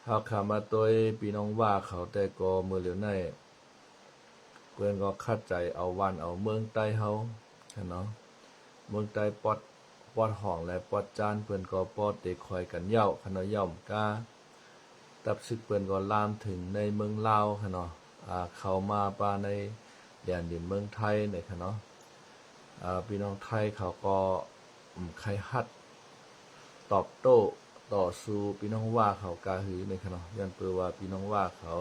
เฮาขามาตัวพี่น้องว่าเขาแต่ก็มือเหลียวในเพิ่นก็คัดใจเอาวันเอาเมืองใต้เฮาเนาะเมืองใต้ปอดห้องและปอดจานเพิ่นก็ปอดเตคอยกันเหย้าคณะย่อมกาตับซึกเปิ้นก็ลามถึงในเมืองลาวค่ะเนาะเข้ามาปาในแดนดินเมืองไทยนี่ค่ะเนาะพี่น้องไทยเขาก็ใครฮัดตอบโต้ต่อสู้พี่น้องว่าเขากาหือนี่ค่ะเนาะย้อนเปือว่าพี่น้องว่าเขา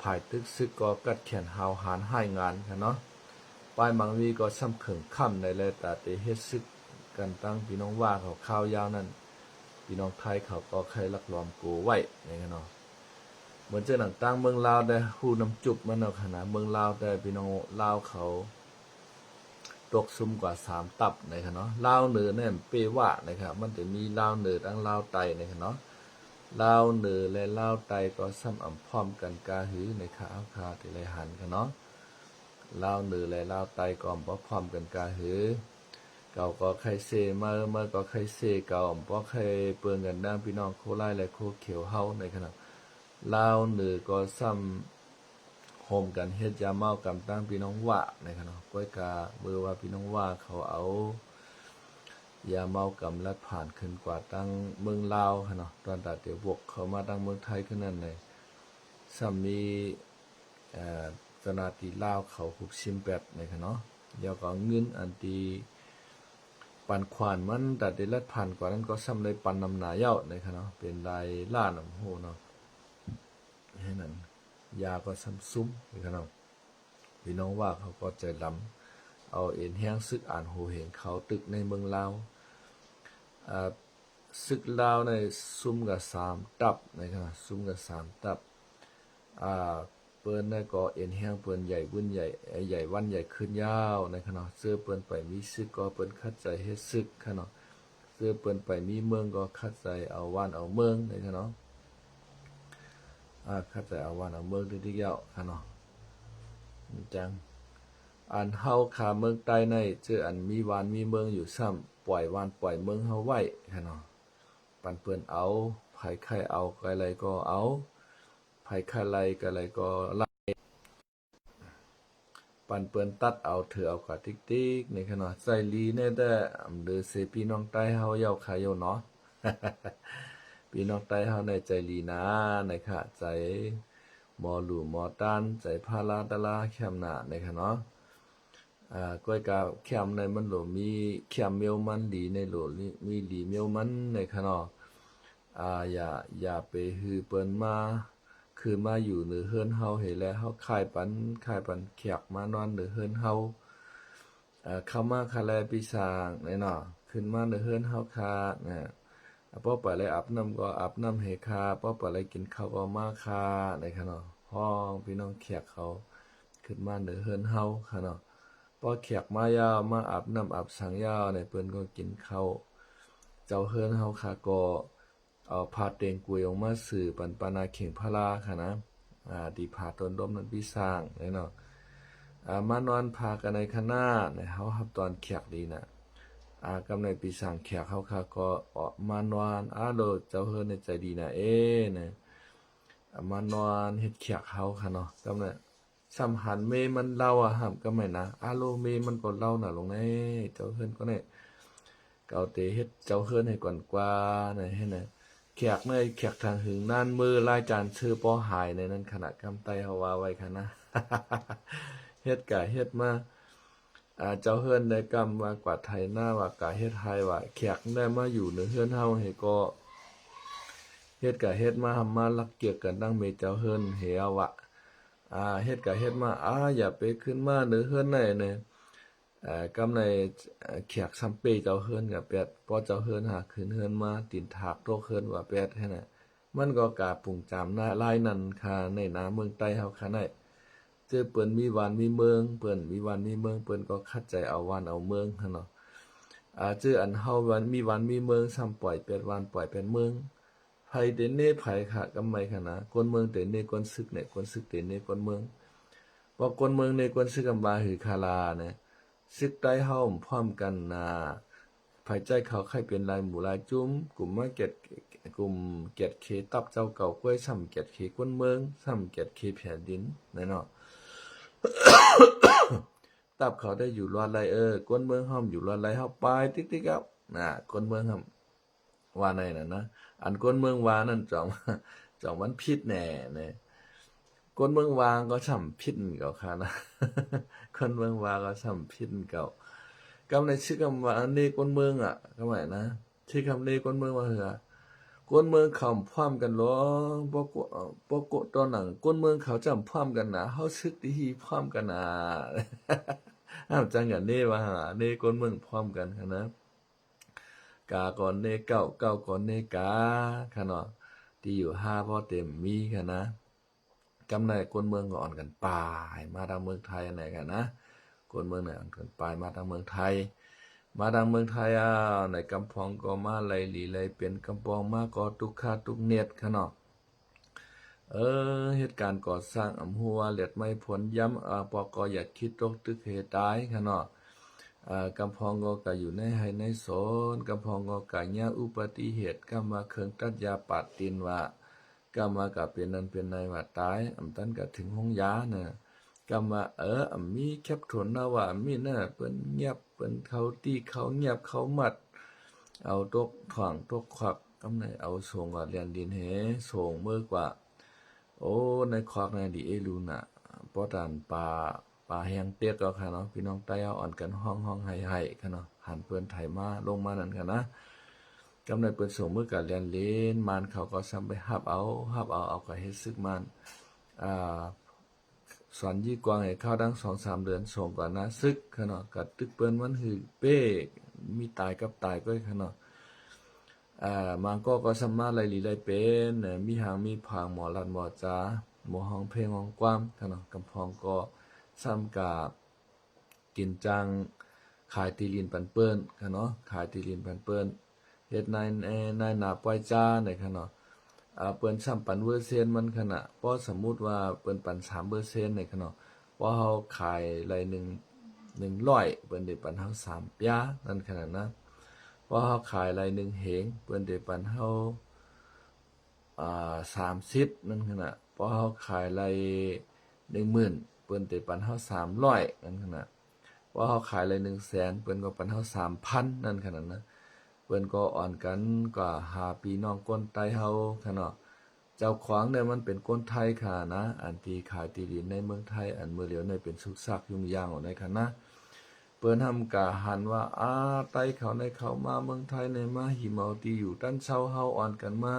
ภายตึกซึกก็กัดแขนหาวหารให้งานค่ะเนาะปลายมังวีก็ซ้ำเขิงค่ำในเลยแต่เตเฮ็ดซึกกันตั้งพี่น้องว่าเขาข้าวยาวนั้นพี่น้องไทยเขาก็ใครลักล้อมกูไว้นี่ค่ะเนาะเหมือนเจ้าหนังตั้งเมืองลาวได้ฮู้น้ำจุบมันเอาขนาดเมืองลาวแต่พี่น้องลาวเขาตกซุ่มกว่า3ตับนะครับเนาะลาวเหนือเนี่ยเปว่านะครับมันจะมีลาวเหนือทั้งลาวไตนะครับเนาะลาวเหนือและลาวไตก็ซ้ำอ่ำพร้อมกันกาหือในขาเอาคาที่ไรหันกันเนาะลาวเหนือและลาวไตก็อ่ำพร้อมกันกาหือเก่าก็ใครเซเมื่อก็ใครเซเก่าอ่ำเพราะใครเปิงกันด้านพี่น้องโคไล่และโคเขียวเฮาในขณะลาวเหนือก็ซ้ำโฮมกันเฮ็ดยาเมากำตั้งพี่น้องว่านะครับเนาะก้อยกาเมื่อว่าพี่น้องว่าเขาเอายาเมากำลัดผ่านขึ้นกว่าตั้งเมืองลาวค่ะเนาะตอนตัดเดี๋ยวบวกเขามาตั้งเมืองไทยขึ้นนั่นเลยซ้ำมีตนาตีลาวเขาหุบชิมแปดนะครับเนาะเดี๋ยวก็เงินอันตีปันขวานมันตัดเดลัดผ่านกว่านั้นก็ซ้ำเลยปันนำหนาเย้านะครับเนาะเป็นลายล่าหนำโหเนาะให้นั่นยาก็ซ้ำซุ้มนะครับเนาะพี่น้องว่าเขาก็ใจล้ำเอาเอ็นแห้งซึกอ่านโหเห็นเขาตึกในเมืองลาวซึกลาวในซุ้มกับ3ตับนะครับซุ้มกับ3ตับเปิ้นได้ก็เอ็นแห้งเปิ้นใหญ่วุ่นใหญ่ใหญ่วันใหญ่ขึ้นยาวนะครับเนาะเสื้อเปิ้นไปมีซึกก็เปิ้นคัดใจเฮ็ดซึกค่ะเนาะเสื้อเปิ้นไปมีเมืองก็คัดใจเอาวันเอาเมืองนะครับเนาะคัดใจเอาวันเอาเมืองที่ยาวค่ะเนาะจังอันเฮาขาเมืองใต้ในเจออันมีวานมีเมืองอยู่ซ้ำปล่อยวานปล่อยเมืองเฮาไว้ค่ะเนาะปันเปิ้นเอาไผไข่เอาไกไรก็เอาไผไข่ไรไกไรก็ไล่ปันเปิ้นตัดเอาเถือเอากะติ๊กๆในค่ะเนาะใส่ลีแน่แต่เด้อเสพี่น้องใต้เฮาเยาคายเนาะ พี่น้องใต้เฮาในใจลีนะในค่ะใจหมอหลู่หมอตันใจพาลาตะลาแคมหน้าในค่ะเนาะก้อยกาแคมในมันโหลมีแคมเมียวมันดีในโหลมีดีเมียวมันในค่ะเนาะอย่าไปฮือเปิ้นมาคือมาอยู่เหนือเฮือนเฮาเห็นแล้วเฮาคายปันแขกมานอนเหนือเฮือนเฮาเข้ามาคาแลปีศาจแน่เนาะขึ้นมาเหนือเฮือนเฮาคานะพอไปเลยอาบน้ำก็อาบน้ำให้คาพอไปเลยกินข้าวก็มาคาในค่ะเนาะพ้องพี่น้องแขกเขาขึ้นมาเหนือเฮือนเฮาค่ะเนาะพอแขกมายาวมาอาบน้ำอาบสังยาวในเปิ้นก็กินข้าวเจ้าเฮือนเฮาคาก็เอาพาเต็งกุยออกมาสื่อปันปานาเข่งพลาค่ะนะดีพาต้นดมนั้นพี่สร้างเนาะมานอนพากันในคณะในเฮาฮับตอนแขกดีนะกำในปีสั่งแขกเขาค่ะก็ออกมานอนโดเจ้าเฮือนในใจดีนะนะมานอนเฮ็ดแขกเขาค่ะเนาะกำในสัมหันเมมันเล่าห้ามก็ไม่นะโลเมมันก็เล่าน่ะลงในเจ้าเฮือนก็เนี่ยเก่าเตเฮ็ดเจ้าเฮือนให้ก่อนกว่าให้นะแขกในแขกทางหึงนั่นมือลายจานชื่อป้อหายในนั้นขณะกำไตเฮาว่าไว้ค่ะนะ เฮ็ดกะเฮ็ดมาเจ้าเฮือนได้กรรมว่ากว่าไทยหน้าว่ากะเฮ็ดไทยว่าแขกได้มาอยู่ในเฮือนเฮาให้ก็เฮ็ดกะเฮ็ดมาทำมาลักเกียกกันตั้งเมเจ้าเฮือนเฮาวะเฮ็ดกะเฮ็ดมาอย่าไปขึ้นมาในเฮือนไหนเนี่ยกำในแขกซัมเปเจ้าเฮือนกับแปดพอเจ้าเฮือนหาขึ้นเฮือนมาตินถากโตเฮือนว่าแปดให้น่ะมันก็กะปุ่งจำหน้าลายนั้นค่ะในน้ำเมืองใต้เฮาค่ะได้เจอเปิ้นมีวันมีเมืองเปิ้นมีวันมีเมืองเปิ้นก็คัดใจเอาวันเอาเมืองหั่นเนาะเจออันเฮาวันมีเมืองซ้ำปล่อยเป็ดวันปล่อยเป็นเมืองไผเตเน่ไผค่ะกำไมค่ะนะคนเมืองเตเน่คนซึกเนี่ยคนซึกเตเน่คนเมืองพอคนเมืองในคนซึกกำบาหือคาลาเนี่ยซึกใต้เฮาพร้อมกัน ภายใจเขาใครเป็นลายหมู่ลายจุ้มกลุ่มมาเก็ดกลุ่มเกียรติเคตับเจ้าเก่ากล้วยซ้ำเกียรติเคกวนเมืองซ้ำเกียรติเคแผ่นดินนั่นเนาะ ตับเขาได้อยู่รอดไรกวนเมืองห้อมอยู่รอดไรเฮาไปติ๊กๆครับกวนเมืองห้อมว่าในน่ะนะอันกวนเมืองวานั่นจ่อง จ่องมันผิดแน่เนี่ยกวนเมืองวางก็ช่ำผิดเก่าค่ะนะ กวนเมืองวาก็ช่ำผิดเก่ากำในชื่อคำว่าอันนี้กวนเมืองก็หมายนะชื่อคำนี้กวนเมืองว่าเหรอกวนเมืองเขาพร้อมกันหรอบ่ตอนหนังกวนเมืองเขาจำพร้อมกันนะเฮาซึกดีพร้อมกันนะ อ้าวจังอย่างนี้ว่านี่กวนเมืองพร้อมกันค่ะนะกาก่อนเนเก้าเก้าก่อนเนกาค่ะเนาะที่อยู่5พอเต็มมีค่ะนะกำในกวนเมืองก็อ่อนกันปลายมาทางเมืองไทยอันไหนกันนะกวนเมืองเนี่ยอ่อนกันปลายมาทางเมืองไทย มาทางเมืองไทยในกำพองก็มาไหลหลีไหลเป็นกำปองมาก็ตุกขาตุกเนียดค่ะเนาะเหตุการณ์ก่อสร้างอำหัวเลียดไม่ผลย้ำปกอยากคิดตกตึกเหตุตายค่ะเนาะกำพองก็อยู่ในให้ในโซนกำพองก็ยาอุบัติเหตุก็มาเครื่องตัดยาปาดตินว่าก็มากับเป็นนั้นเป็นในว่าตายอำตันก็ถึงห้องยาเนี่ยก็มามีแคปทนนะว่ามีน่ะเปิ้นเงียบเปิ้นเขาตีเขาเงียบเขามัดเอาตกขวางตกขวักกำในเอาส่งว่าเรียนดินเหส่งเมื่อกว่าโอ้ในควักในดีเอลูน่ะป้อตานปลาแห้งเตียกก็ค่ะเนาะพี่น้องใต้เอาอ่อนกันห้องไห้ๆค่ะเนาะหันเปิ้นไถมาลงมานั่นค่ะนะกำในเปิ้นส่งเมื่อกับเรียนเล่นมันเขาก็ซ้ำไปหับเอาก็เฮ็ดซึกมันสอนยี่กวางให้เข้าดัง2-3 เดือนส่งก่อนนะซึกค่ะเนาะกัดตึกเปิ้นมันหือเป้มีตายกับตายก็ค่ะเนาะมังก็สามารถไหลหลีไหลเป็นมีหางมีผางหมอลัดหมอจาหมอห้องเพลงห้องกว้างค่ะเนาะกำพองก็ซ้ำกับกินจังขายตีลินปันเปิ้นค่ะเนาะขายตีลินปันเปิ้นเฮ็ดนายหนาปล่อยจ้าเนี่ยค่ะเนาะเปิ้นซ้ำปันเวอร์เซ็นมันขณะพอสมมุติว่าเปิ้นปัน3%เนี่ยค่ะเนาะพอเฮาขายไร100เปิ้นได้ปันเฮา3ปยานั่นขนาดนะพอเฮาขายไร1เหงเปิ้นได้ปันเฮา30นั่นขนาดพอเฮาขายไร10,000เปิ้นได้ปันเฮา300นั่นขนาดพอเฮาขายไร100,000เปิ้นก็ปันเฮา3,000นั่นขนาดนะเปิ้นก็อ่อนกันก็หาพี่น้องคนไต้เฮาค่ะเนาะเจ้าของเนี่ยมันเป็นคนไทยค่ะนะอันที่ขายที่ดินในเมืองไทยอันเมื่อเหลียวในเป็นสุกซักยุ่งยากในค่ะนะเปิ้นทำกะหันว่าไต้เขาในเขามาเมืองไทยในมาหิเมาตีอยู่ตั้นเช้าเฮาอ่อนกันมา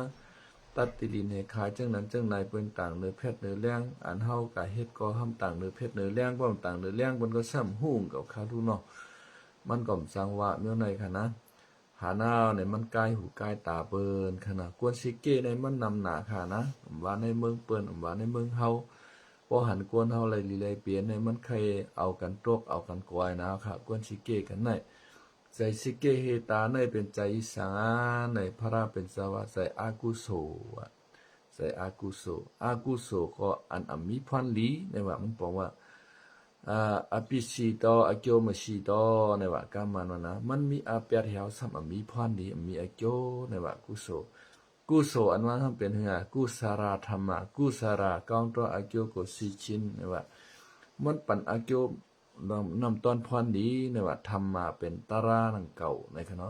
ตัดที่ดินให้ขายจังนั้นจังไหนเปิ้นต่างเนื้อเพชรเนื้อแรงอันเฮากะเฮ็ดก็ทำต่างเนื้อเพชรเนื้อแรงบ่ต่างเนื้อแรงเปิ้นก็ซ้ำฮู้กับเขาทุเนาะมันก็สังว่าเมื่อในค่ะนะหาหน้าเนี่ยมันใกล้หูใกล้ตาเปิ้นขนาดกวนซิเก้ในมันนำหนาค่ะนะว่าในเมืองเปิ้นว่าในเมืองเฮาพอหันกวนเฮาเลยลีเลยเปลี่ยนในมันใครเอากันตกเอากันกวยนะค่ะกวนซิเก้กันในใจซิเก้เฮตาในเป็นใจอีสานในพระราเป็นสวะใจอากุโสใจอากุโสก็อันมีพันลีในว่ามันบอกว่าอภิสิโตอเกียวมสิโตในว่ากามันนะมันมีอาเปียเหียวซ้ำมีพรดีมีอเกียวในว่ากุโสอันว่าทำเป็นเหือกุสาราธรรมะกุสารากองตัวอเกียวก็สิชินในว่ามันปันอเกียวนำตอนพรดีในว่าธรรมะเป็นตารานังเก่าในขณะ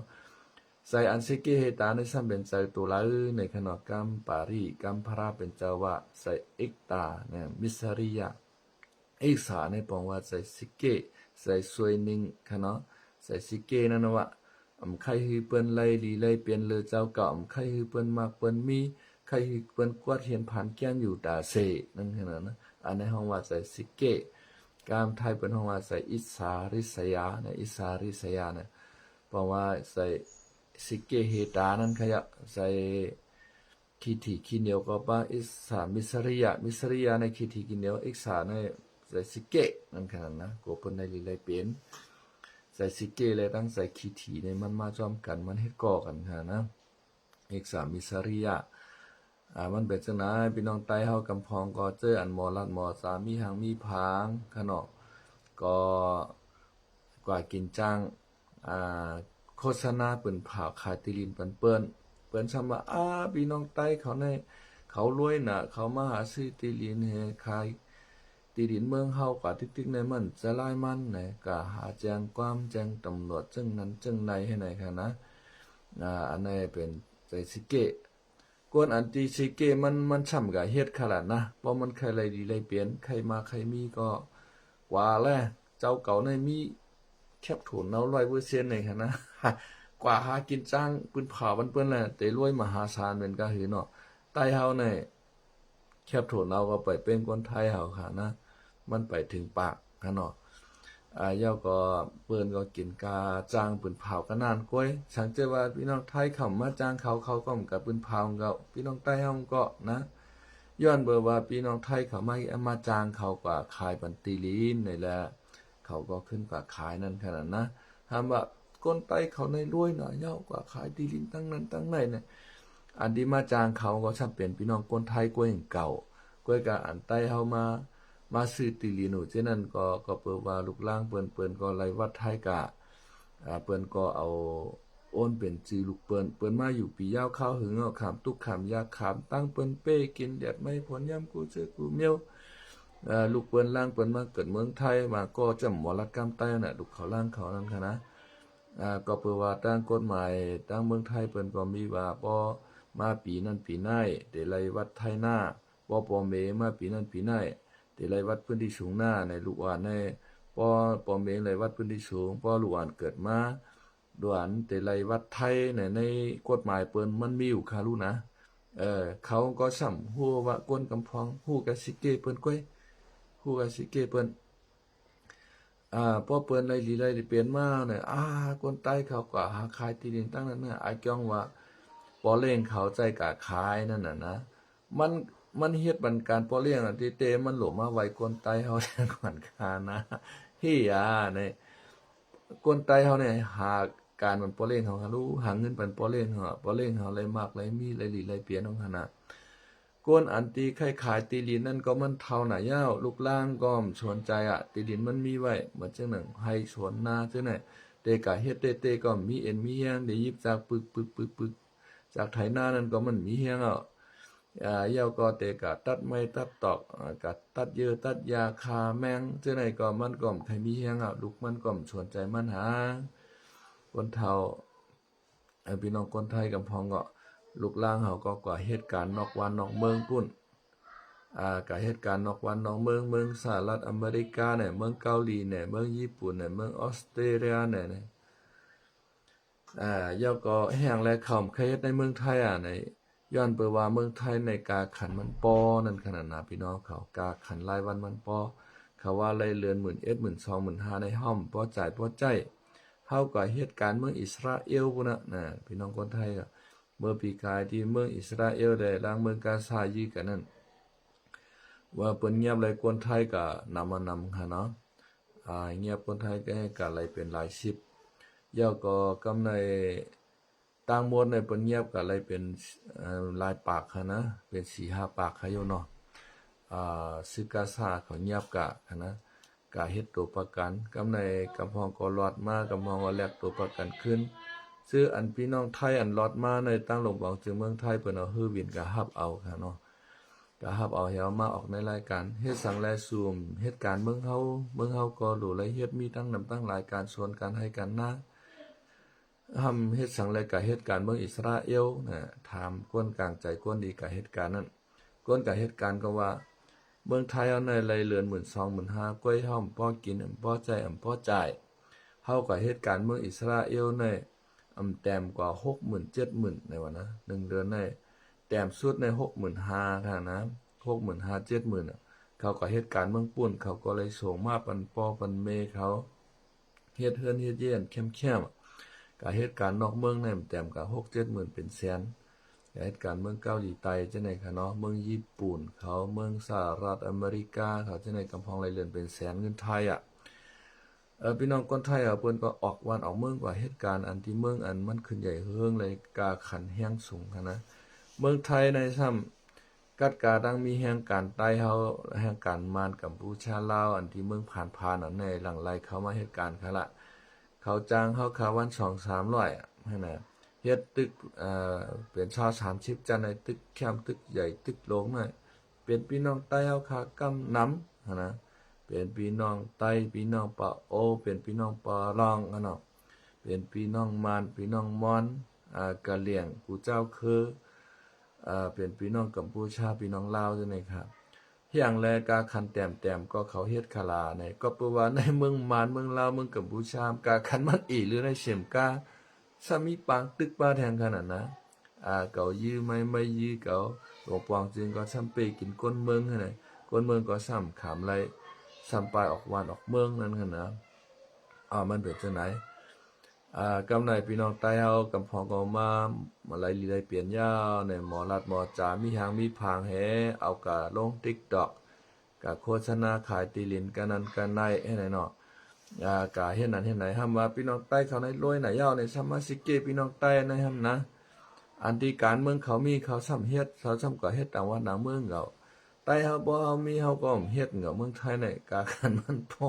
ใส่อันสิเกเฮตาในซ้ำเป็นใจตัวละในขณะกัมปารีกัมพระเป็นเจ้าว่าใส่เอกตาเนี่ยมิสริยะเอกสารในปองว่าใส่สิเกใส่สวยนิ่งค่ะเนาะใส่สิเกนั่นว่าใครฮือเปิ้นไล่ลีไล่เปลี่ยนเลยเจ้าเก่าใครฮือเปิ้นมากเปิ้นมีใครฮือเปิ้นกวาดเห็นผ่านแก้มอยู่ตาเสนั่นขนาดนะอันในห้องว่าใส่สิเกกามไทยเป็นห้องว่าใส่อิสาริสยาในอิสาริสยาเนี่ยปองว่าใส่สิเกเฮตานั่นขยะใส่คีทีคีเหนียวก็ป้าอิสามิสริยาในคีทีคีเหนียวอิสาในใส่สิเกนั่นขนาดนะกูเปิ้นในลีไล่เปลี่ยนใส่สิเกเลยตั้งใส่คีทีในมันมาจอมกันมันเฮ็ดก่อกันค่ะนะเอกสามิสริยะมันเป็นจังได๋พี่น้องไต้เฮากำพองก็เจออันหมอลัดหมอสามีหังมีผางขะเนาะก็กว่ากินจัง โฆษณาเปิ้นผ่าขายตีลินเปิ้นซ้ำว่าพี่น้องใต้เขาในเขารวยน่ะเขามาหาซื้อตีลินให้ขายตีดินเมืองเฮากว่าติ๊กๆในมันจะลายมันไหนก็หาแจ้งความแจ้งตำรวจจึงนั้นจึงในให้ไหนค่ะนะอันนี้เป็นใจสิเกะกวนอันตีสิเกะมันช่ำกับเฮ็ดขนาดนะเพราะมันใครไรดีไรเปลี่ยนใครมาใครมีก็กว่าแลเจ้าเก่าในมีแคบถูนเอา100%เลยค่ะนะกว่าหากินจ้างปืนเผาเปิ้นแหละแต่รวยมหาศาลเป็นก็หือเนาะใต้เฮาเนี่ยแคบถูนเอาก็ไปเป็นคนไทยเฮาค่ะนะมันไปถึงปากค่ะเนาะเย้าก็เปิ้นก็กินกาจ้างปืนเผาก็นานกวยฉันเจอว่าพี่น้องไทยเข้ามาจ้างเขาก็กับปืนเผาก็พี่น้องใต้เฮาก็นะย้อนเบอว่าพี่น้องไทยเขามาจ้างเขากว่าขายปันตีลีนนี่แหละเขาก็ขึ้นกว่าขายนั่นขนาดนะถามว่าคนใต้เขาในรวยหน่อยเย้ากว่าขายตีลินตั้งนั้นตั้งไหนเนี่ยอันที่มาจ้างเขาก็ชับเปลี่ยนพี่น้องคนไทยกวยอย่างเก่ากวยกับอันใต้เฮามาซื้อตีลีนูเช่นนั้นก็เปิดว่าลูกล่างเปิ้นก็ไล่วัดไทยกะเปิ้นก็เอาโอนเป็นจือลูกเปิ้นมาอยู่ปียาวข้าวหึงเอาขามตุกขามยาขามตั้งเปิ้นเป้กินแดดไม่ผลย่ำกูเจอกูเมียวลูกเปิ้นล่างเปิ้นมาเกิดเมืองไทยมาก็จำหมอลกรรมใต้น่ะลูกเขาล่างเขานั่นค่ะนะก็เปิดว่าตั้งกฎหมายตั้งเมืองไทยเปิ้นก็มีว่าบ่มาปีนั้นปีไหนได้ไล่วัดไทยหน้าบ่ปอเมมาปีนั้นปีไหนแต่ไรวัดพื้นที่สูงหน้าในลูกอ่านในปอเมงไรวัดพื้นที่สูงปอลูกอ่านเกิดมาด่วนแต่ไรวัดไทยในกฎหมายเปิ้นมันมีอยู่ค่ะรู้นะเขาก็ซ้ำฮู้ว่าก้นกำพองฮู้กับสิเกเปิ้นก้อยฮู้กับสิเกเปิ้นพอเปิ้นไรลีไรเปลี่ยนมาเนี่ยคนใต้เขาก็หาขายที่ดินตั้งนั้นน่ะไอ้จ้องว่าปอเล่งเขาใจกะขายนั่นน่ะนะมันเฮ็ดบันการป้อเลี้ยงที่เตมันหลวมาไว้คนไตเฮาแทนขวัญคานะเนี่ยคนไตเฮาเนี่ยหาการมันป้อเลี้ยงเฮารู้หาเงินปันป้อเลี้ยงเฮาป้อเลี้ยงเฮาเลยมากเลยมีเลยหลีเลยเปลี่ยนของขนาดกวนอันตีไข่ขายตีลินนั่นก็มันเท่าหน่ะยาวลูกล่างก็ชวนใจตีลินมันมีไว้เหมือนจังหนึ่งให้ชวนหน้าจังไหนเตกะเฮ็ดเตก็มีเอ็นมีแฮงได้ยิบจากปึกจากไถนานั่นก็มันมีแฮงเย้าก็เตกะตัดไม้ตัดตอกกะตัดเยอะตัดยาคาแมงเจ้าไหนก็มันก็ใครมีแฮงลูกมันก็สนใจมันหาคนเฒ่าพี่น้องคนไทยกำพองก็ลูกล่างเฮาก็กว่าเหตุการณ์นอกวันนอกเมืองปุ่นกับเหตุการณ์นอกวันนอกเมืองสหรัฐอเมริกาเนี่ยเมืองเกาหลีเนี่ยเมืองญี่ปุ่นเนี่ยเมืองออสเตรเลียเนี่ยเย้าก็แห้งและเข้าใครเฮ็ดในเมืองไทยในย้อนเปิดว่าเมืองไทยในกาขันมันปอนั่นขนาดนะพี่น้องเขากาขันรายวันมันปอเขาว่าไรเรือน11,000 12,000 15,000ในห้อมปอจ่ายปอใจเฮาก็เหตุการณ์เมืองอิสราเอลพุ่นน่ะพี่น้องคนไทยเมื่อปีกายที่เมืองอิสราเอลได้ล้างเมืองกาซายีกันนั่นว่าเปิ้นเงียบเลยคนไทยก็นำค่ะเนาะเงียบคนไทยก็ให้กันอะไรเป็นหลายสิบเย้าก็กำในต่างหมดในเปิ้นเงียบก็เลยเป็นหลายปากค่ะนะเป็น 4-5 ปากค่ะโยเนาะซึกาซาเขาเงียบกะนะกะเฮ็ดตัวประกันกำในกำพองก็รอดมากำพองก็แลกตัวประกันขึ้นซื้ออันพี่น้องไทยอันรอดมาในตั้งหลงบางจึงเมืองไทยเปิ้นเอาฮื้อวินก็ฮับเอาค่ะเนาะก็ฮับเอาให้เอามาออกในรายการเฮ็ดสังแลซูมเหตุการณ์เมืองเฮาก็รู้เลยเฮ็ดมีตั้งนำตั้งรายการชวนกันให้กันนะเฮ็ดสังไรกับเหตุการณ์เมืองอิสราเอลถามก้นกลางใจก้นดีกับเหตุการณ์นั้นก้นกับเหตุการณ์ก็ว่าเมืองไทยเอาในไรเรือน12,000-15,000ก้อยห้อมป้อกินป้อใจป้อจ่ายเฮากับเหตุการณ์เมืองอิสราเอลในแต้มกว่า 60,000-70,000 ในวันนะ1เดือนในแต้มสุดใน 65,000 ค่ะนะ65,000-70,000เขากับเหตุการณ์เมืองปุ่นเขาก็เลยส่งมาปันป้อปันเมเขาเฮ็ดเฮือนเฮ็ดเยียนเข้มกับเหตุการณ์นอกเมืองเนี่ยแต้มกับ 6-7,000 เป็นแสนเหตุการณ์เมืองเกาหลีใต้จังได๋ค่ะเนาะเมืองญี่ปุ่นเขาเมืองสหรัฐอเมริกาเขาจังได๋กำพองรายเรือนเป็นแสนเงินไทยพี่น้องคนไทยเพิ่นก็ออกวันออกเมืองกว่าเหตุการณ์อันที่เมืองอันมันขึ้นใหญ่เฮืองเลยกาขันแห้งสูงค่ะนะเมืองไทยในซ้ำกัดกาดังมีแห่งการใต้เฮาแห่งการมานกัมพูชาลาวอันที่เมืองผ่านๆอันในหลังไหลเข้ามาเหตุการณ์ค่ะละ เขาจ้างเฮาค่าวัน2-300อะให้น่ะเฮ็ดตึกเป็นชาว30จันในตึกแคมป์ตึกใหญ่ตึกโรงน่ะเป็นพี่น้องใต้เฮาค่ากำนำหั่นนะเป็นพี่น้องใต้พี่น้องปะโอเป็นพี่น้องปะรองอะเนาะเป็นพี่น้องมานพี่น้องมอนกะเหรี่ยงกูเจ้าคือเป็นพี่น้องกัมพูชาพี่น้องลาวจังได๋ครับอย่างแลกาคันแต้มๆก็เขาเฮ็ดคาลาในก็เปว่าในเมืองมานเมืองลาวเมืองกัมพูชากาคันมันอีหรือในเสียมกาซามีปางตึกบ้าแทงขนาดนะเก่ายื้อไม่ยื้อเก่าหลวงปองจึงก็ซ้ำเปกินก้นเมืองหั่นน่ะก้นเมืองก็ซ้ำขามไหลซ้ำปลายออกวานออกเมืองนั่นหั่นนะมันเป็นจังได๋กำไหนพี่น้องใต้เฮากำพองก็มาไล่ลีไล่เปลี่ยนยาวในหมอลัดหมอจามีหางมีพางแหเอากะลง TikTok กะโฆษณาขายตีลินกันนั้นกันในให้ไหนเนาะกะเฮ็ดนั้นเฮ็ดไหนห้ามว่าพี่น้องใต้เขาในรวยไหนยาวในสมาชิกเกพี่น้องใต้ในห้ามนะอันที่การเมืองเขามีเขาซ้ำเฮ็ดเขาซ้ำก็เฮ็ดตามว่าหนังเมืองเขาใต้เฮาบ่เฮามีเฮาก็เฮ็ดเหงาเมืองไทยนี่กะคันมันพอ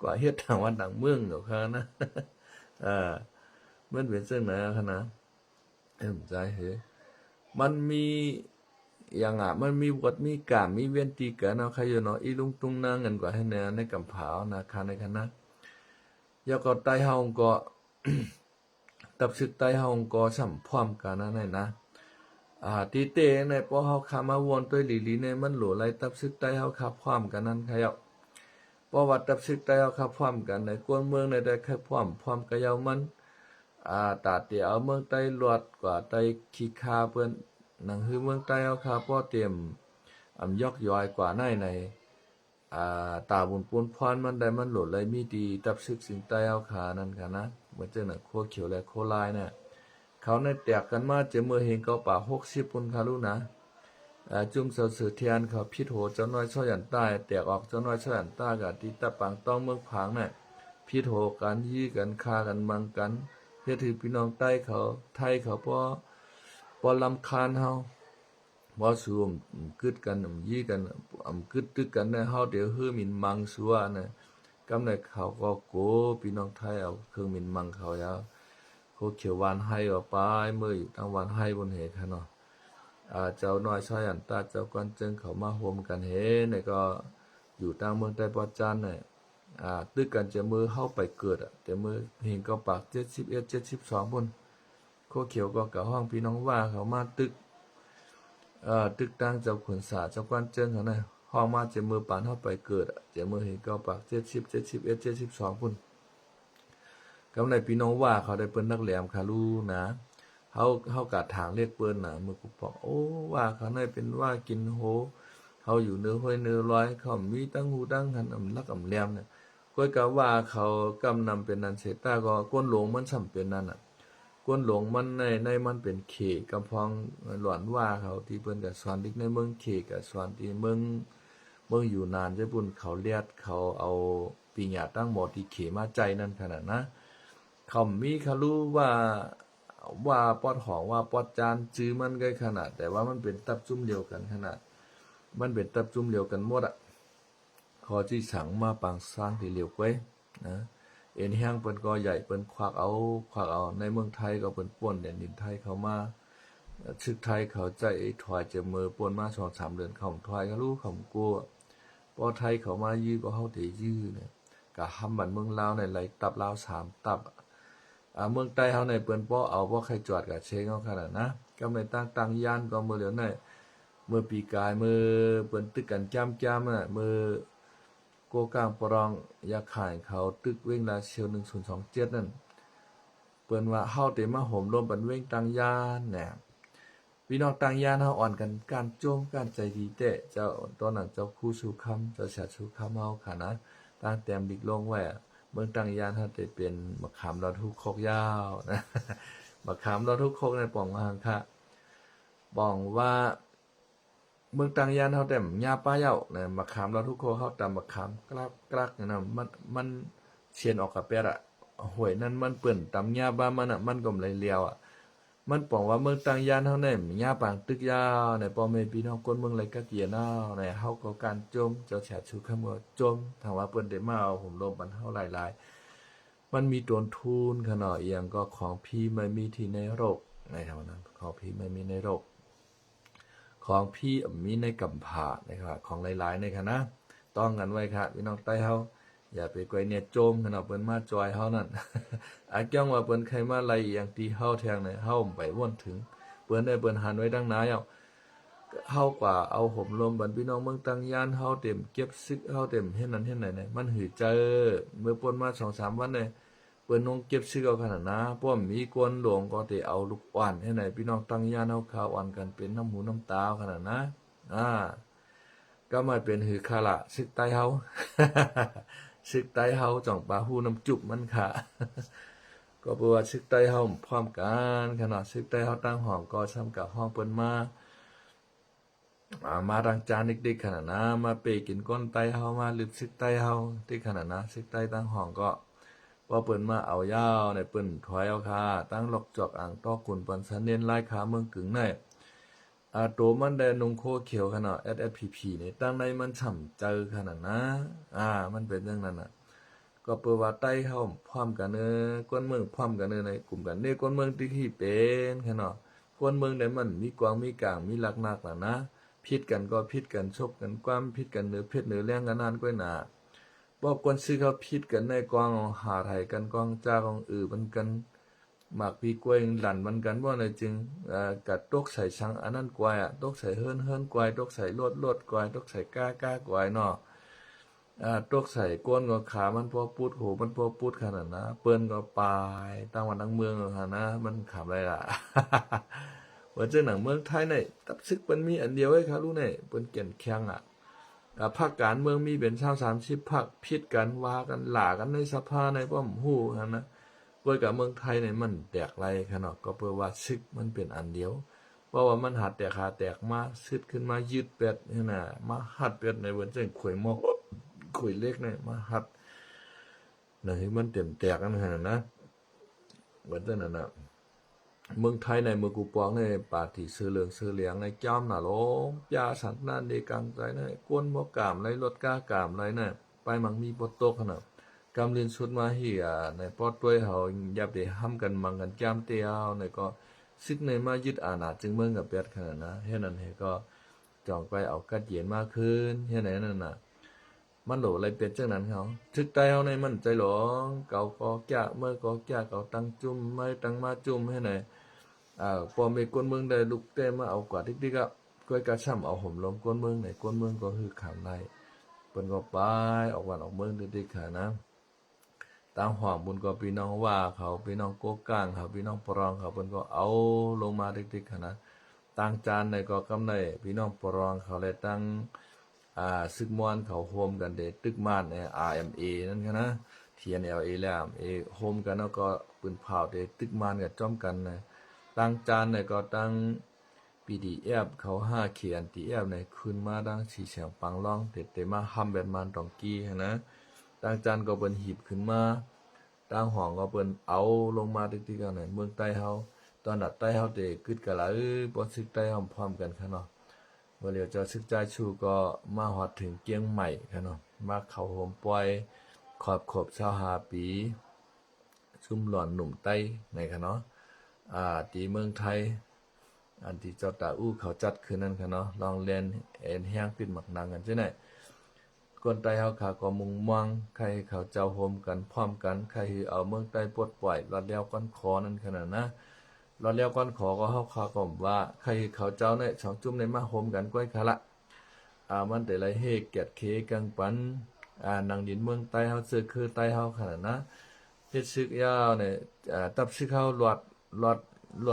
กว่าเฮ็ดตามว่าหนังเมืองเขาค่ะนะมันเป็นจังไหนอะคะนะใจเฮ้มันมีอย่างมันมีวัดมีกามมีเวียนตีกันเนาะใครอยู่เนาะอีลุงตุงนางกันกว่าให้แนในกำผาวนะคาในคณะยาก็ใต้เฮาก็ ตับศึกใต้เฮาก็สัมพร้อมกันนะตีเตในพอเฮาขามาวนตัวหลีๆในมันหลัวไหลตับศึกใต้เฮาขับพร้อมกันนั้นใครเอาเพราะว่าตับศึกใต้เฮาขับพร้อมกันในกวนเมืองในได้ขับพร้อมกะยาวมันตาเตียเอาเมืองใต้ลวดกว่าใต้ขี้คาเปิ้นหนังฮือเมืองใต้เฮาคาป้อเตรียมยอกย้อยกว่าในตาบุญปูนพรมันได้มันโหลดเลยมีดีตับซึกสิงใต้เฮาคานั่นค่ะนะเหมือนจังน่ะโคเขียวและโคลายเนี่ยเขาในแตกกันมาเจอมือเห็นเกาป่า60ปุ่นค่ะลูกนะจุ่มเสือเสือเทียนเขาพิษโหเจ้าน้อยช่อยันใต้แตกออกเจ้าน้อยช่อยันใต้กับที่ตะปังต้องเมืองผางเนี่ยพิษโหกันยี่กันฆ่ากันมังกันเฮ็ดให้พี่น้องใต้เขาไทยเขาบ่รำคาญเฮาบ่สู้กึดกันยี่กันกึดตึกกันได้เฮาเดี๋ยวฮือหมิ่นมังซัวนะกำได้เขาก็โกพี่น้องไทยเอาเครื่องหมิ่นมังเขายาวโคเขียวหวานให้ออกไปมื้ออยู่ทั้งวันให้บนเหตุค่ะเนาะเจ้าน้อยชายอันตาเจ้าก้อนจึงเขามาโฮมกันเฮนี่ก็อยู่ทางเมืองใต้ปอจันเนี่ยตึกกันจะมือเข้าไปเกิดแต่มือเห็นก็ปาก71 72พุ่นโคเขียวก็กับห้องพี่น้องว่าเขามาตึกตั้งเจ้าขุนสาเจ้าก้อนเจิ้งเขาเนี่ยห้องมาจะมือปานเข้าไปเกิดจะมือเห็นก็ปาก70 71 72พุ่นกำในพี่น้องว่าเขาได้เปิ้นนักแหลมคาลูนะเฮากะถางเรียกเปิ้นน่ะมือกูบอกโอ้ว่าเขาได้เป็นว่ากินโหเขาอยู่เนื้อห้อยเนื้อร้อยเขามีตั้งหูตั้งหันลักแหลมเนี่ยก้อยกะว่าเขากำนำเป็นนันเสตาก็ก้นหลวงมันสำเป็นนั่นน่ะก้นหลวงมันในมันเป็นเขกำพองหลวนว่าเขาที่เปิ้นก็สอนดิกในเมืองเขก็สอนที่เมืองอยู่นานญี่ปุ่นเขาเลียดเขาเอาปิญญาตั้งหมอที่เขมาใจนั่นขนาดนะเขามีเขารู้ว่าปอดหองว่าปอดจานจื้อมันก็ขนาดแต่ว่ามันเป็นตับจุ่มเดียวกันขนาดมันเป็นตับจุ่มเดียวกันหมดขอที่สังมาปางสร้างที่เหลียวไว้นะเอ็นแห้งเปิ้นก็ใหญ่เปิ้นควักเอาในเมืองไทยก็เปิ้นป่วนแดนดินไทยเขามาชึกไทยเขาใจถอยจะมือป่วนมา 2-3 เดือนเขาถอยก็รู้เขากลัวพอไทยเขามายื้อก็เฮาได้ยื้อเนี่ยก็หำบันเมืองลาวในไหลตับลาว3ตับเมืองใต้เฮาในเปิ้นบ่เอาบ่ใครจอดกับเชงเฮาขนาดนะก็ไม่ตั้งย่านก็มื้อเหลียวในเมื่อปีกายเมื่อเปิ้นตึกกันจ้ำๆน่ะมื้อโกกลางปรองอยากขายเขาตึกเว้งลาเชียว1027นั่นเปิ้นว่าเฮาได้มาโหมร่วมบันเว้งตั้งย่านแหน่พี่น้องตั้งย่านเฮาอ่อนกันการโจมการใจดีแต่เจ้าตอนนั้นเจ้าคู่สู่คำเจ้าชาสู่คำเฮาค่ะนะตั้งแต้มดิกลงไว้เมืองตั้งย่านเฮาได้เป็นมะขามลอดทุกโคกยาวนะมะขามลอดทุกโคกในป่องหางค่ะบ้องว่าเมืองต่างยานเฮาแต่หญ้าป้าเหย้านะมะขามเราทุกคนเฮาตำมะขามกลักๆนะมันเชียนออกกับเป็ดห้วยนั้นมันเปิ้นตำหญ้าบ้านมันมันก็เลยเลียวมันป้องว่าเมืองต่างยานเฮาได้หญ้าปางตึกยาวในพ่อแม่พี่น้องคนเมืองไรกะเกียนาวในเฮาก็การโจมเจ้าแฉชูคำว่าโจมถามว่าเปิ้นได้มาเอาผมลมบันเฮาหลาย มันมีต้นทุนขนาดเอียงก็ของพี่ไม่มีที่ในโลกในเท่านั้นของพี่ไม่มีในโลกของพี่มีในกำผานะครับของหลายๆในคณะต้องกันไว้ครับพี่น้องใต้เฮาอย่าไปไกวเนี่ยโจมขนาดเปิ้นมาจอยเฮานั่น อาจ้องว่าเปิ้นใครมาไล่อย่างตีเฮาแทงเนี่ยเฮาไปว่นถึงเปิ้นได้เปิ้นหันไว้ดังนาเอาเฮากว่าเอาห่มลมบันพี่น้องเมืองตังยานเฮาเต็มเก็บซึกเฮาเต็มเฮ็ดนั้นเฮ็ดไหนเนี่ยมันหือเจอเมื่อป่นมา 2-3 วันเนี่ยเปิ้นนงเก็บซึกเอาขนาดนะป้อมมีกวนหลวงก็ได้เอาลูกอ่อนให้ไหนพี่น้องตังยานเฮาข่าวอ่อนกันเป็นน้ำหูน้ำตาขนาดนะก็มาเป็นหือคาละซึกใต้เฮา ซึกใต้เฮาจ่องปลาหูน้ำจุบมันค่ะ ก็เพราะว่าซึกใต้เฮาพร้อมกันขนาดซึกใต้เฮาตั้งห้องก็ซ้ำกับห้องเปิ้นมาดังจานเด็กๆขนาดนะมาเปกินก้นไตเฮามาลึกซึกไตเฮาที่ขนาดนะซึกไตตั้งห้องก็ว่าเปิ้นมาเอายาวในเปิ้นถอยเอาค่ะตั้งหลอกจอกอ่างตอกุนปันสันเน้นไล่ขาเมืองกึ่งในโตมันแดนงโคเขียวขนาด SSPP นี่ตั้งในมันฉ่ำเจอขนาดนะมันเป็นเรื่องนั้นน่ะก็เปิดว่าไต้เฮาพร้อมกันก้นเมืองพร้อมกันในกลุ่มกันนี่ก้นเมืองที่เป็นขนาดก้นเมืองได้มันมีกวางมีกลางมีหลักนักล่ะนะพิดกันก็พิดกันชบกันความพิดกันเนื้อเพชรเนื้อแรงกันนานก้อยหนาบอกคนซื้อเขาพิดกันในกองหาไทยกันกองจ้ากองมันกันหมากปีกล้วยหลั่นมันกันว่าในจึงกัดตกใส่ชังอันนั้นกวายตกใส่เฮิรนกวายตกใส่ลวดกวายตกใส่ก้ากวายเนาะตกใส่ก้นก็ขามันพอพูดโหมันพอพูดขนาดนะเปิ้นก็ปายตั้งวันทั้งเมืองขนาดนะมันขำอะไรล่ะ ว่าเจ้าหนังเมืองไทยเนี่ยตับซึกมันมีอันเดียวไว้ครับรู้เนี่ยเป็นเก่นแข็งภาคการเมืองมีเป็น30 ภาคพิดกันว่ากันหล่ากันในสภาในป้อมหู้นะเพื่อกับเมืองไทยเนี่ยมันแตกไรขนาดก็เพื่อว่าซึกมันเป็นอันเดียวเพราะว่ามันหัดแตกขาแตกมาซึกขึ้นมายืดเป็ดนี่นะมาหัดเป็ดในวันเจ้าข่อยหมอกข่อยเล็กเนี่ยมาหัดนั่นคือมันเต็มแตกกันขนาดนะวันเจ้านั่นนะเมืองไทยในเมืองกูปองในป่าที่เสือเหลืองเสือเหลียงในจ้อมหน่ะโลยาสันนั่นเดกังใจในก้นบ่กามไรรถก้ากามไรเนี่ยไปมังมีปตกขนาดกำเรียนชุดมาเหียในปอดด้วยเฮายับเดห้ำกันมังกันจ้ามเตียวในก็ซึกในมายึดอาณาจึงเมืองกับเปียดขนาดนะเฮ็ดนั้นเฮก็จองไปเอากัดเย็นมากขึ้นเฮ็ดไหนนั่นน่ะมันโหลอะไรเปลี่ยนจังนั้นเขาทึกใจเฮาในมันใจหลงเก่าก็แก่เมื่อก็แก่เก่าตั้งจุ่มไม่ตั้งมาจุ่มให้ไหนพอมีก้นเมืองได้ลุกเต้มาเอากว่าทิกๆก้อยกระช่ำเอาห่มลมก้นเมืองไหนก้นเมืองก็คือขามไล่เปิ้นก็ไปออกวันออกเมืองดิๆค่ะนะตามห่วงบุญก็พี่น้องว่าเขาพี่น้องโกกลางเขาพี่น้องปรองเขาเปิ้นก็เอาลงมาดิๆค่ะนะตั้งจานในก็กำในพี่น้องปรองเขาเลยตั้งซึกมวนเขาโฮมกันเดตึกม่านRMA นั่นค่ะนะ TNLA แล้ว โฮมกันแล้วก็ปืนเผาเดตึกม่านกับจ้อมกันนะตั้งจานเนี่ยก็ตั้ง PDF เขา5เขียน TF ในขึ้นมาดังสีเสียงปังร้องเต็มมาฮัมแบบมันตองกี้นะตั้งจานก็เปิ้นหีบขึ้นมาตั้งห้องก็เปิ้นเอาลงมาติ๊กๆกันในเมืองใต้เฮาตอนดัดใต้เฮาเตกึดกันละบ่ซึกใต้เฮาพร้อมกันค่ะเนาะว่าเดี๋ยวจะซึกใจชูก็มาฮอดถึงเกียงใหม่ค่ะเนาะมาเข้าโฮมปล่อยขอบ25 ปีซุ่มหลอนหนุ่มใต้ในค่ะเนาะที่เมืองไทยอันที่เจ้าตาอู้เขาจัดคืนนั้นค่ะเนาะลองเล่นแห้งปิดหมักนางกันใช่ไหมคนใต้เฮาขาก็มุงมังใครเขาเจ้าโฮมกันพร้อมกันใครเอาเมืองใต้ปลดปล่อยรอดแล้วก้อนคอนั่นขนาดนะรอดแล้วก้อนขอก็เฮาขาก็ว่าใครเขาเจ้าเนี่ย2 จุ่มในมาโฮมกันก้อยคาละมันแต่ไรเฮกแกดเคกังปันนางดินเมืองใต้เฮาซื้อคือใต้เฮาขนาดนะเฮ็ดซึกยาวเนี่ยตับซึกเฮาหล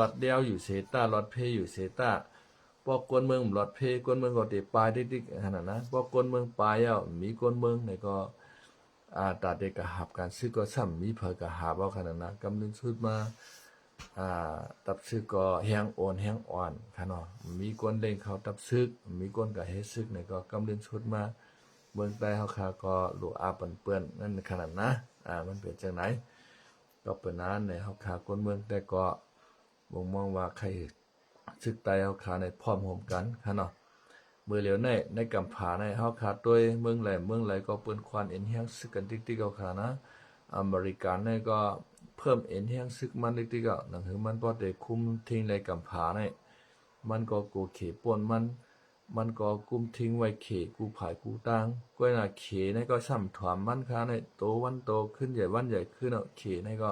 อดเดียวอยู่เสตาหลอดเพอยู่เสตาพอกวนเมืองหลอดเพกวนเมืองก็ติปลายดิกๆขนาดนะพอกวนเมืองปลายมีกวนเมืองเนี่ยก็ตาเด็กกะหับการซื้อก็ซ้ำมีเผอกะหาบเอาขนาดนะกำลังชุดมาตับซึกก็แห้งโอนแห้งอ่อนค่ะเนาะมีกวนเล่งเขาตับซึกมีกวนก็เฮ็ดซึกเนี่ยก็กำลังชุดมาเมืองใต้เฮาค่ะก็หลูอาปันเปื้อนนั่นขนาดนะมันเป็นจังไหนก็เปิ้นนั้นในเฮาค่ะกวนเมืองแต่ก็บ่มองว่าใครซึกใต้เฮาขาในพร้อมโฮมกันค่ะเนาะมื้อเหลียวในกำผาในเฮาขาตัวยเมืองไหลก็เปิ้นควานเอ็นเฮียงซึกกันติ๊กๆเอาขานะ อเมริกันเนี่ยก็เพิ่มเอ็นแห้งซึกมันติ๊กๆก็หนังคือมันพอได้คุมทิ้งในกำผาเนี่ยมันก็กูเขป่วนมันก็กุมทิ้งไว้เขกูผายกูตังก้อยน่ะเขนี่ก็ซ้ำถวามมันค้าในโตวันโตขึ้นใหญ่วันใหญ่ขึ้นเนาะเขนี่ก็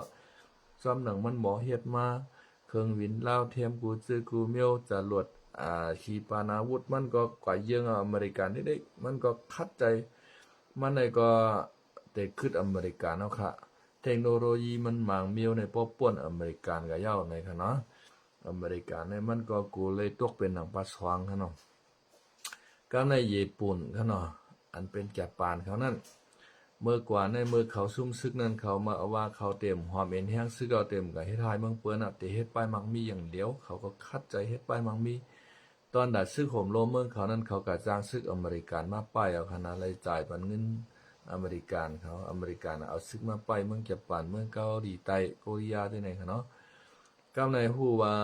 ซ้ำหนังมันหมอเฮ็ดมาเครื่องวินลาวเทียมกูซื้อกูเมียวจรวดขีปนาวุธมันก็กว่าเยื่องอเมริกันนิดๆมันก็คัดใจมันในก็แต่ขึ้นอเมริกันเนาะค่ะเทคโนโลยีมันหมางเมียวในป้อป่วนอเมริกันก็เย้าในค่ะเนาะอเมริกันในมันก็กูเลยตกเป็นหนังปลาสว่างค่ะเนาะก็ในญี่ปุ่นค่ะเนาะอันเป็นแก่ปานเขานั่นเมื่อกว่าในมือเขาซุ่มซึกนั่นเขามาเอาว่าเขาเต็มหอมเอ็นแห้งซึกเอาเต็มกับเฮ็ดทายเมืองเปิ้นอ่ะแต่เฮ็ดป้ายมักมีอย่างเดียวเขาก็คัดใจเฮ็ดป้ายมักมีตอนดัดซึกโหมโลมเมืองเขานั้นเขาก็จ้างซึกอเมริกันมาป้ายเอาคณะรายจ่ายปันเงินอเมริกันเขาอเมริกันเอาซึกมาป้ายเมืองญี่ปุ่นเมืองเกาหลีใต้โคเรียด้วยไหนคะเนาะกำในฮู้ว่า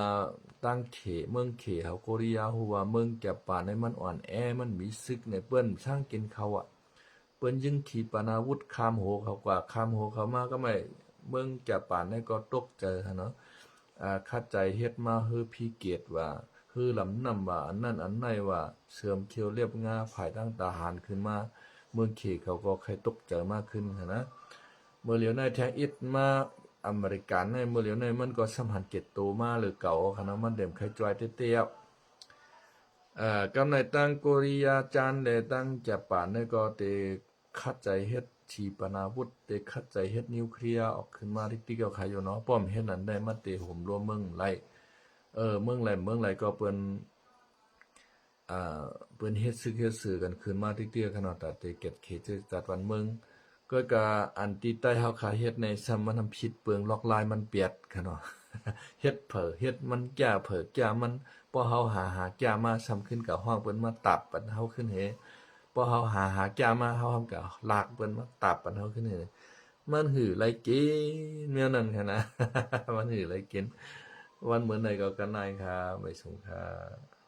ตั้งเขเมืองเขเขาโคเรียฮู้ว่าเมืองญี่ปุ่นในมันอ่อนแอมันมีซึกในเปิ้นสร้างกินเขาอ่ะเปิ้นยิงขีปนาวุธข้ามโหเขากว่าข้ามโหเขามาก็ไม่เมืองญี่ปุ่นนี่ก็ตกใจค่ะเนาะคัดใจเฮ็ดมาฮือพี่เกตว่าฮือลำนำว่าอันนั้นอันไหนว่าเสื่อมเคียวเรียบงาภายตั้งทหารขึ้นมาเมืองเขเขาก็ใครตกใจมากขึ้นค่ะนะเมื่อเหลียวในแทงอิดมาอเมริกันในเมื่อเหลียวในมันก็สัมพันธ์เกตโตมาหรือเก่าค่ะนะมันเดิมใครจอยเตี้ยกำในตั้งโกริยาจานเดตั้งญี่ปุ่นนี่ก็เตคัดใจเฮ็ดขีปนาวุธเตคัดใจเฮ็ดนิวเคลียร์ออกขึ้นมาติ๊กๆก็ใครอยู่เนาะป้อมเฮ็ดนั้นได้มาเตห่มรวมเมืองไรเมืองไรก็เปิ้นเปิ้นเฮ็ดซึกเฮ็ดสื่อกันขึ้นมาติ๊กๆขนาดแต่เตเก็ตเขตจัดวันเมืองก็กะอันที่ใต้เฮาขาเฮ็ดในซ้ำมันทำผิดเปลืองล็อกลายมันเปียดค่ะเนาะ เฮ็ดเผอเฮ็ดมันแก่เผอแก่มันพอเฮาหาแก่มาซ้ำขึ้นกับห้องเปิ้นมาตับปันเฮาขึ้นเฮพอเฮาหาแก่มาเฮาก็ลากเปิ้นมาตับปันเฮาขึ้นเฮมันหือไรกินแนวนั้นค่ะนะ มันหือไรกินวันเหมือนใดก็กันนายครับไม่สงครับ